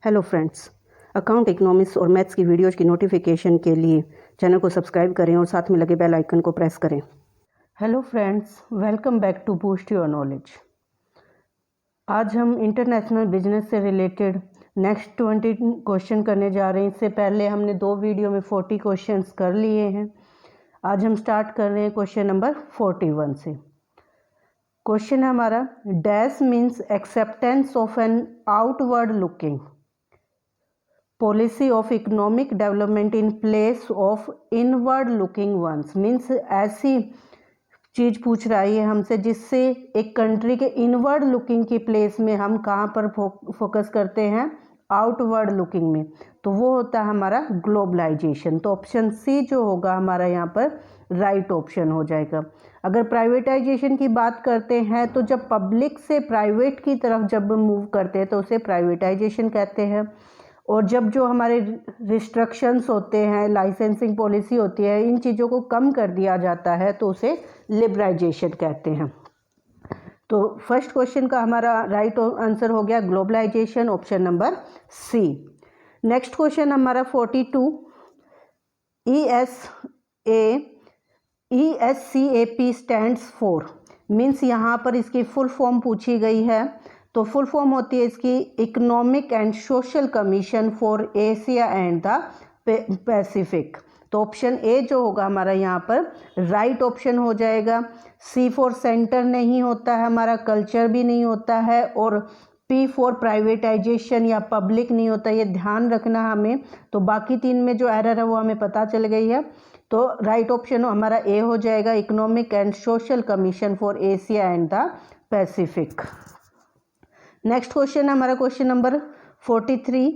Hello friends, account economics और maths की videos की नोटिफिकेशन के लिए चैनल को सब्सक्राइब करें और साथ में लगे बेल आइकन को प्रेस करें। Hello friends, welcome back to boost your knowledge. आज हम इंटरनेशनल बिजनेस से रिलेटेड नेक्स्ट 20 क्वेश्चन करने जा रहे हैं। इससे पहले हमने 2 वीडियो में 40 क्वेश्चंस कर लिए हैं। आज हम स्टार्ट कर रहे हैं क्वेश्चन नंबर 41 से। क्वेश्चन है हमारा, dash means acceptance of an outward looking policy of economic development in place of inward looking ones. Means ऐसी चीज़ पूछ रही है हमसे जिससे एक कंट्री के इनवर्ड लुकिंग की प्लेस में हम कहाँ पर फोकस करते हैं, आउटवर्ड लुकिंग में। तो वो होता है हमारा ग्लोबलाइजेशन। तो ऑप्शन सी जो होगा हमारा यहाँ पर राइट ऑप्शन हो जाएगा। अगर प्राइवेटाइजेशन की बात करते हैं तो जब पब्लिक से प्राइवेट की तरफ जब मूव करते हैं तो उसे प्राइवेटाइजेशन कहते हैं। और जब जो हमारे रिस्ट्रिक्शंस होते हैं, लाइसेंसिंग पॉलिसी होती है, इन चीज़ों को कम कर दिया जाता है तो उसे लिबरलाइजेशन कहते हैं। तो फर्स्ट क्वेश्चन का हमारा राइट आंसर हो गया globalization, option number C. Next question हमारा 42, ESCAP स्टैंड्स फॉर। मीन्स यहाँ पर इसकी फुल फॉर्म पूछी गई है। तो फुल फॉर्म होती है इसकी economic and social commission for Asia and the Pacific. तो ऑप्शन ए जो होगा हमारा यहाँ पर राइट ऑप्शन हो जाएगा। सी फॉर सेंटर नहीं होता है हमारा, कल्चर भी नहीं होता है, और पी फॉर प्राइवेटाइजेशन या पब्लिक नहीं होता, ये ध्यान रखना हमें। तो बाकी 3 में जो एरर है वो हमें पता चल गई है। तो राइट ऑप्शन हमारा ए हो जाएगा, economic and social commission for Asia and the Pacific. Next question है हमारा question number 43,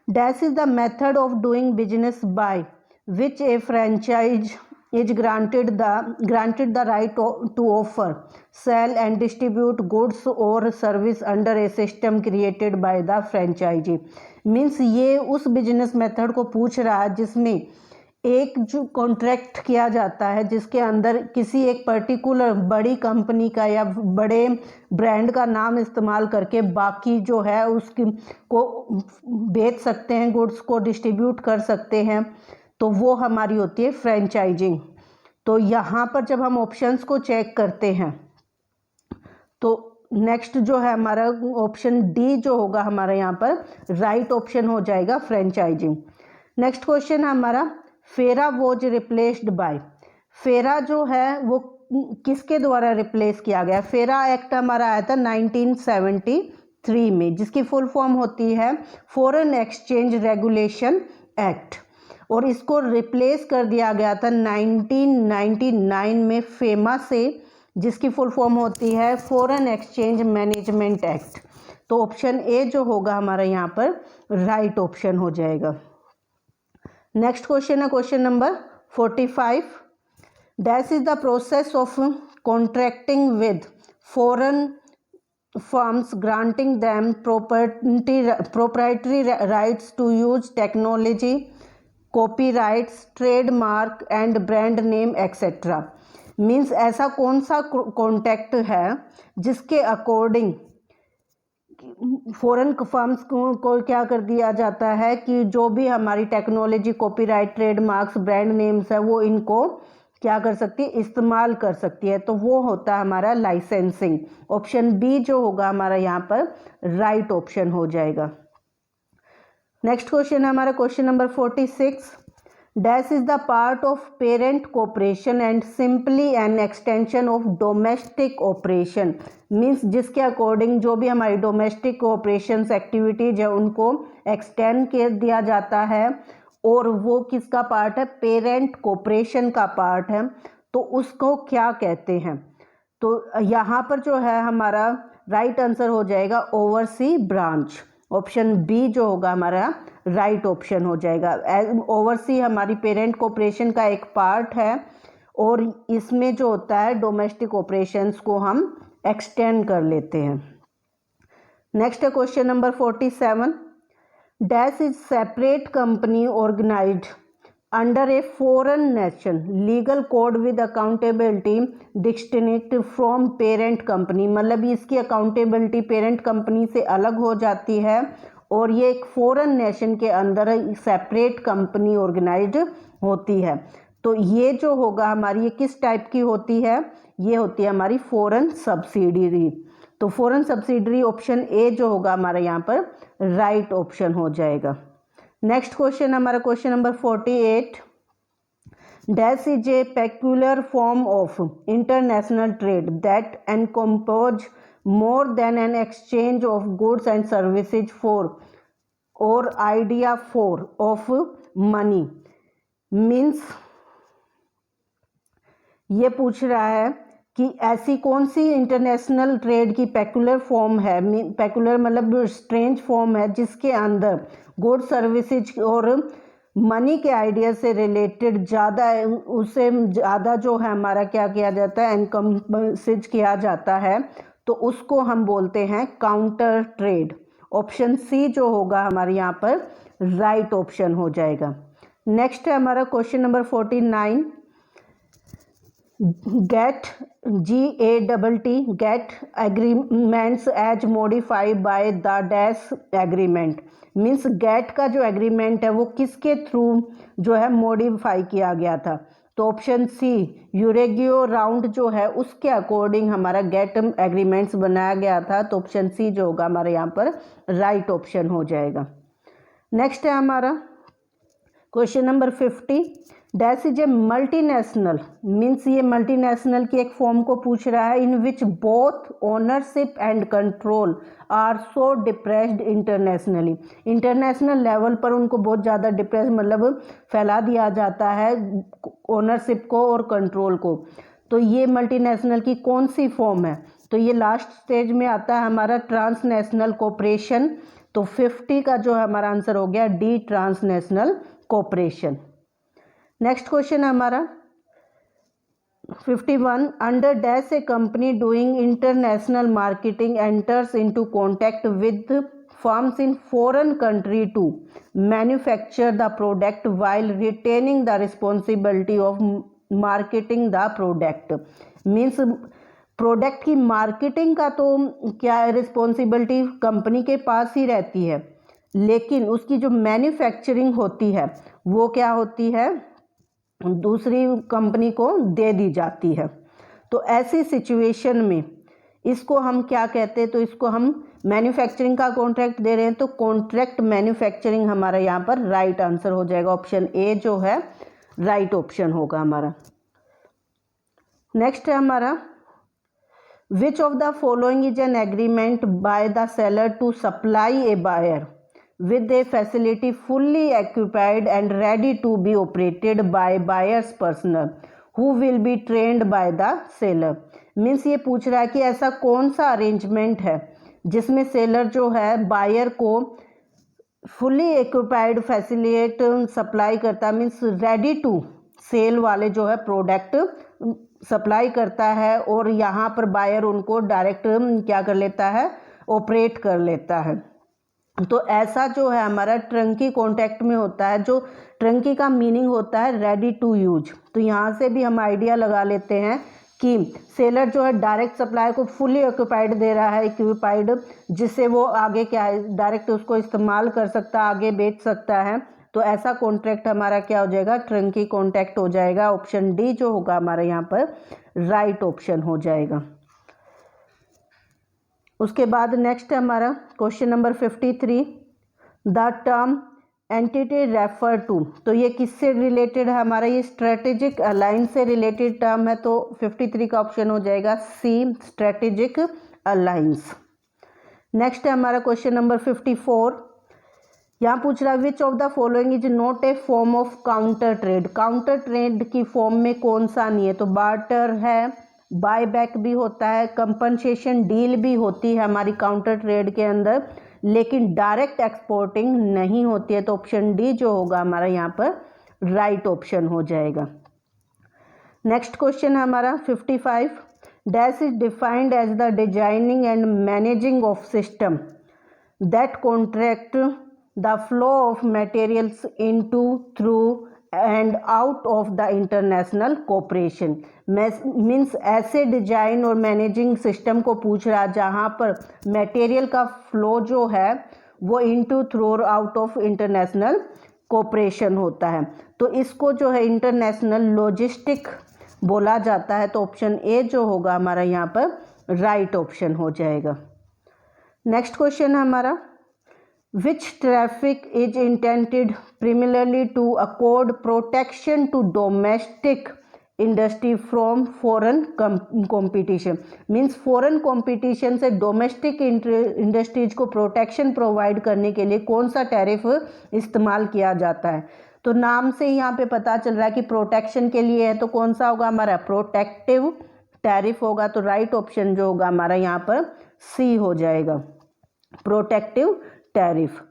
dash is the method of doing business by which a franchise is granted the right to offer, sale and distribute goods और service under a system created by the franchisee. Means ये उस business method को पूछ रहा है जिसमें एक जो कॉन्ट्रैक्ट किया जाता है जिसके अंदर किसी एक पर्टिकुलर बड़ी कंपनी का या बड़े ब्रांड का नाम इस्तेमाल करके बाकी जो है उसकी को बेच सकते हैं, गुड्स को डिस्ट्रीब्यूट कर सकते हैं। तो वो हमारी होती है फ्रेंचाइजिंग। तो यहाँ पर जब हम ऑप्शंस को चेक करते हैं तो नेक्स्ट जो है हमारा ऑप्शन डी जो होगा हमारा यहाँ पर राइट ऑप्शन हो जाएगा, फ्रेंचाइजिंग। नेक्स्ट क्वेश्चन है हमारा, फेरा वॉज रिप्लेस्ड बाय। फेरा जो है वो किसके द्वारा रिप्लेस किया गया? फेरा एक्ट हमारा आया था 1973 में, जिसकी फुल फॉर्म होती है फॉरेन एक्सचेंज रेगुलेशन एक्ट, और इसको रिप्लेस कर दिया गया था 1999 में फेमा से, जिसकी फुल फॉर्म होती है फॉरेन एक्सचेंज मैनेजमेंट एक्ट। तो ऑप्शन ए जो होगा हमारा यहाँ पर राइट ऑप्शन हो जाएगा। नेक्स्ट क्वेश्चन है question number 45, dash is the process of contracting with foreign firms granting them proprietary rights to use technology, copyrights, trademark and brand name etcetera. Means ऐसा कौन सा कॉन्ट्रैक्ट है जिसके अकॉर्डिंग फॉरेन फर्म्स को क्या कर दिया जाता है कि जो भी हमारी technology, copyright, trademarks, brand names है वो इनको क्या कर सकती है, इस्तेमाल कर सकती है। तो वो होता है हमारा लाइसेंसिंग। ऑप्शन बी जो होगा हमारा यहाँ पर राइट ऑप्शन हो जाएगा। नेक्स्ट क्वेश्चन है हमारा question number 46, dash is the part of parent cooperation and simply an extension of domestic operation. Means जिसके अकॉर्डिंग जो भी हमारी डोमेस्टिक ऑपरेशंस एक्टिविटीज है उनको एक्सटेंड कर दिया जाता है, और वो किसका पार्ट है? पेरेंट कोऑपरेशन का पार्ट है। तो उसको क्या कहते हैं? तो यहाँ पर जो है हमारा राइट आंसर हो जाएगा ओवरसी ब्रांच। ऑप्शन बी जो होगा हमारा राइट ऑप्शन हो जाएगा। ओवरसी हमारी पेरेंट कोऑपरेशन का एक पार्ट है, और इसमें जो होता है डोमेस्टिक ऑपरेशंस को हम एक्सटेंड कर लेते हैं। नेक्स्ट है question number 47, dash is separate company organized under a foreign nation legal code with accountability distinct from parent company. मतलब इसकी अकाउंटेबिलिटी पेरेंट कंपनी से अलग हो जाती है और ये एक फॉरेन नेशन के अंदर सेपरेट कंपनी ऑर्गेनाइज्ड होती है। तो ये जो होगा हमारी, ये किस टाइप की होती है, ये होती है हमारी फॉरेन सब्सिडियरी। तो फॉरेन सब्सिडियरी ऑप्शन ए जो होगा हमारा यहाँ पर राइट ऑप्शन हो जाएगा। नेक्स्ट क्वेश्चन हमारा question number 48, dash is a peculiar form of international trade that encompass more than an exchange of goods and services for or idea for of money। Means ये पूछ रहा है कि ऐसी कौन सी इंटरनेशनल ट्रेड की peculiar form है, peculiar मतलब स्ट्रेंज फॉर्म है, जिसके अंदर गुड सर्विसेज और मनी के आइडिया से रिलेटेड ज़्यादा, उससे ज़्यादा जो है हमारा क्या किया जाता है, एनकम्पोज किया जाता है, तो उसको हम बोलते हैं काउंटर ट्रेड। ऑप्शन सी जो होगा हमारे यहाँ पर राइट ऑप्शन हो जाएगा। नेक्स्ट है हमारा question number 49, GATT GATT GATT agreements as modified by the dash agreement. Means GATT का जो एग्रीमेंट है वो किसके थ्रू जो है मॉडिफाई किया गया था, तो ऑप्शन सी यूरेगियो राउंड जो है उसके अकॉर्डिंग हमारा गेट एग्रीमेंट्स बनाया गया था। तो ऑप्शन सी जो होगा हमारे यहाँ पर राइट ऑप्शन हो जाएगा। नेक्स्ट है हमारा question number 50, dash is a multinational. Means ये मल्टीनेशनल की एक फॉर्म को पूछ रहा है, in which both ownership and control are so depressed internationally. International level पर उनको बहुत ज़्यादा डिप्रेस मतलब फैला दिया जाता है ओनरशिप को और कंट्रोल को। तो ये मल्टीनेशनल की कौन सी फॉर्म है, तो ये लास्ट स्टेज में आता है हमारा ट्रांसनेशनल कोऑपरेशन। तो 50 का जो हमारा आंसर हो गया D, transnational cooperation. Next question है हमारा 51, under dash a company doing international marketing enters into contact with firms in foreign country to manufacture the product while retaining the responsibility of marketing the product. Means product की marketing का तो क्या responsibility company के पास ही रहती है, लेकिन उसकी जो मैन्युफैक्चरिंग होती है वो क्या होती है, दूसरी कंपनी को दे दी जाती है। तो ऐसी सिचुएशन में इसको हम क्या कहते हैं, तो इसको हम मैन्युफैक्चरिंग का कॉन्ट्रैक्ट दे रहे हैं, तो कॉन्ट्रैक्ट मैन्युफैक्चरिंग हमारा यहाँ पर राइट आंसर हो जाएगा। ऑप्शन ए जो है राइट ऑप्शन होगा हमारा। नेक्स्ट है हमारा, which of the following is an agreement by the seller to supply a buyer with a facility fully occupied and ready to be operated by buyer's personnel who will be trained by the seller। Means ये पूछ रहा है कि ऐसा कौन सा arrangement है जिसमें सेलर जो है बायर को फुली ऑक्यूपाइड फैसिलिट सप्लाई करता, मीन्स रेडी टू सेल वाले जो है प्रोडक्ट सप्लाई करता है, और यहाँ पर बायर उनको डायरेक्ट क्या कर लेता है, ऑपरेट कर लेता है। तो ऐसा जो है हमारा ट्रंकी कॉन्टैक्ट में होता है, जो ट्रंकी का मीनिंग होता है रेडी टू यूज। तो यहाँ से भी हम आइडिया लगा लेते हैं कि सेलर जो है डायरेक्ट सप्लाई को फुली ऑक्यूपाइड दे रहा है, ऑक्यूपाइड, जिससे वो आगे क्या है डायरेक्ट उसको इस्तेमाल कर सकता है, आगे बेच सकता है। तो ऐसा कॉन्ट्रैक्ट हमारा क्या हो जाएगा, ट्रंकी कॉन्ट्रैक्ट हो जाएगा। ऑप्शन डी जो होगा हमारा यहाँ पर राइट ऑप्शन हो जाएगा। उसके बाद नेक्स्ट है हमारा question number 53, the term entity refer to. तो ये किससे रिलेटेड है हमारा, ये स्ट्रेटेजिक अलायंस से रिलेटेड टर्म है। तो 53 का ऑप्शन हो जाएगा सी, स्ट्रेटेजिक अलायंस। नेक्स्ट है हमारा क्वेश्चन नंबर 54, यहाँ पूछ रहा है विच of the following is not a form of counter trade. Counter trade की फॉर्म में कौन सा नहीं है, तो बार्टर है, बाय बैक भी होता है, कंपनसेशन डील भी होती है हमारी काउंटर ट्रेड के अंदर, लेकिन डायरेक्ट एक्सपोर्टिंग नहीं होती है। तो ऑप्शन डी जो होगा हमारा यहाँ पर राइट ऑप्शन हो जाएगा। नेक्स्ट क्वेश्चन है हमारा 55, dash is defined as the designing and managing of system that contract the flow of materials into, through and out of the international cooperation. Means ऐसे डिजाइन और मैनेजिंग सिस्टम को पूछ रहा है जहाँ पर मटेरियल का फ्लो जो है वो into through out of international cooperation होता है। तो इसको जो है इंटरनेशनल लॉजिस्टिक बोला जाता है। तो ऑप्शन ए जो होगा हमारा यहाँ पर राइट ऑप्शन हो जाएगा। नेक्स्ट क्वेश्चन है हमारा, which traffic is intended primarily to accord protection to domestic industry from foreign competition। Means foreign competition से डोमेस्टिक इंडस्ट्रीज को प्रोटेक्शन प्रोवाइड करने के लिए कौन सा टैरिफ इस्तेमाल किया जाता है। तो नाम से यहाँ पे पता चल रहा है कि प्रोटेक्शन के लिए है, तो कौन सा होगा हमारा प्रोटेक्टिव टैरिफ होगा। तो राइट ऑप्शन जो होगा हमारा यहाँ पर सी हो जाएगा, प्रोटेक्टिव टैरिफ।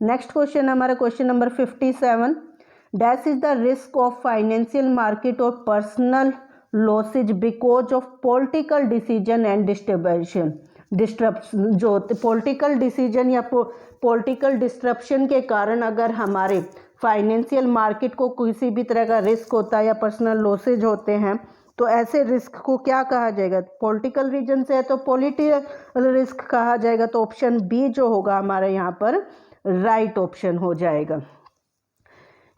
नेक्स्ट क्वेश्चन हमारा question number 57, dash is the risk of financial market और personal losses because of political decision and disruption. जो पॉलिटिकल डिसीजन या पॉलिटिकल डिस्ट्रप्शन के कारण अगर हमारे फाइनेंशियल मार्केट को किसी भी तरह का रिस्क होता है या पर्सनल लॉसेज होते हैं, तो ऐसे रिस्क को क्या कहा जाएगा। पॉलिटिकल रीजन से है तो पॉलिटिकल रिस्क कहा जाएगा। तो ऑप्शन बी जो होगा हमारे यहाँ पर राइट ऑप्शन हो जाएगा।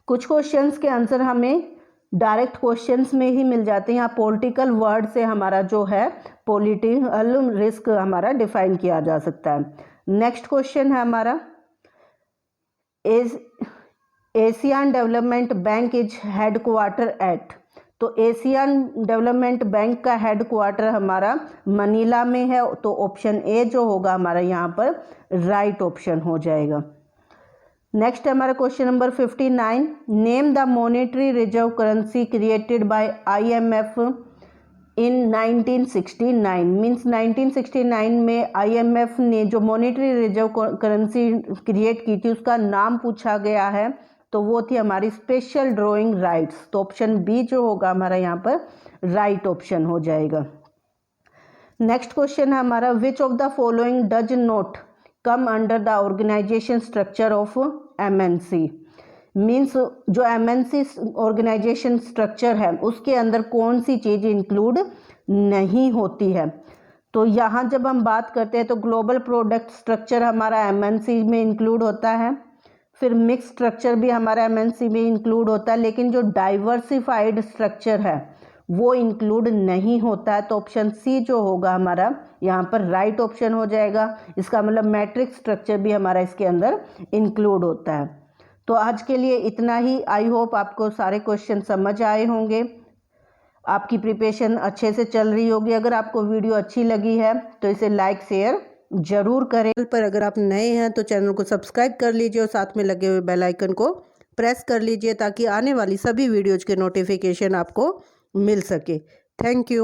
कुछ क्वेश्चंस के आंसर हमें डायरेक्ट क्वेश्चंस में ही मिल जाते हैं। यहाँ पॉलिटिकल वर्ड से हमारा जो है पॉलिटिकल रिस्क हमारा डिफाइन किया जा सकता है। नेक्स्ट क्वेश्चन है हमारा, Asian development bank is headquarter at. तो एशियन डेवलपमेंट बैंक का हेडक्वार्टर हमारा मनीला में है। तो ऑप्शन ए जो होगा हमारा यहाँ पर राइट ऑप्शन हो जाएगा। नेक्स्ट हमारा question number 59, name the monetary reserve currency created by IMF in 1969। Means 1969 में IMF ने जो मॉनेटरी रिजर्व करेंसी क्रिएट की थी उसका नाम पूछा गया है। तो वो थी हमारी स्पेशल ड्राइंग राइट्स। तो ऑप्शन बी जो होगा हमारा यहाँ पर राइट ऑप्शन हो जाएगा। नेक्स्ट क्वेश्चन है हमारा, which of the following does not come under the organisation structure of MNC। Means जो MNC ऑर्गेनाइजेशन स्ट्रक्चर है उसके अंदर कौन सी चीज़ इंक्लूड नहीं होती है। तो यहाँ जब हम बात करते हैं तो ग्लोबल प्रोडक्ट स्ट्रक्चर हमारा MNC में इंक्लूड होता है, फिर मिक्स स्ट्रक्चर भी हमारा MNC में इंक्लूड होता है, लेकिन जो डाइवर्सिफाइड स्ट्रक्चर है वो इंक्लूड नहीं होता है। तो ऑप्शन सी जो होगा हमारा यहाँ पर राइट ऑप्शन हो जाएगा। इसका मतलब मैट्रिक्स स्ट्रक्चर भी हमारा इसके अंदर इंक्लूड होता है। तो आज के लिए इतना ही। आई होप आपको सारे क्वेश्चन समझ आए होंगे, आपकी प्रिपरेशन अच्छे से चल रही होगी। अगर आपको वीडियो अच्छी लगी है तो इसे लाइक शेयर जरूर करें। पर अगर आप नए हैं तो चैनल को सब्सक्राइब कर लीजिए और साथ में लगे हुए बेल आइकन को प्रेस कर लीजिए ताकि आने वाली सभी वीडियोज़ के नोटिफिकेशन आपको मिल सके। Thank you.